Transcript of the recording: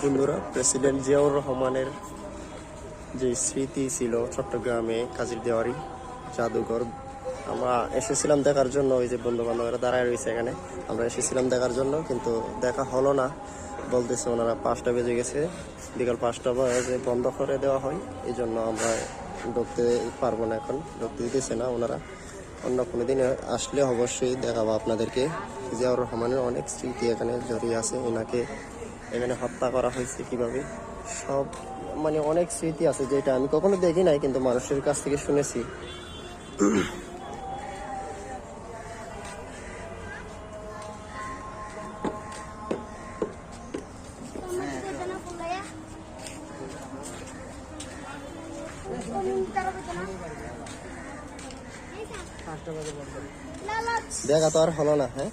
বন্ধুরা, প্রেসিডেন্ট জিয়াউর রহমানের যে স্মৃতি ছিল চট্টগ্রামে কাজীর দেওয়ারি জাদুঘর, আমরা এসেছিলাম দেখার জন্য। ওই যে বন্ধু বান্ধবরা দাঁড়ায় রয়েছে এখানে, আমরা এসেছিলাম দেখার জন্য, কিন্তু দেখা হলো না। বলতেছে ওনারা 5টা বেজে গেছে, বিকাল 5টা বাজে বন্ধ করে দেওয়া হয়, এই জন্য আমরা ঢুকতে পারবো না, এখন ঢুকতে দিতেছে না ওনারা। অন্য কোনো দিনে আসলে অবশ্যই দেখাবো আপনাদেরকে। জিয়াউর রহমানের অনেক স্মৃতি এখানে জড়িয়ে আছে, এনাকে এখানে হত্যা করা হয়েছে কিভাবে, সব মানে অনেক স্মৃতি আছে যেটা আমি কখনো দেখি নাই, কিন্তু মানুষের কাছ থেকে শুনেছি। দেখা তো আর হলো না। হ্যাঁ।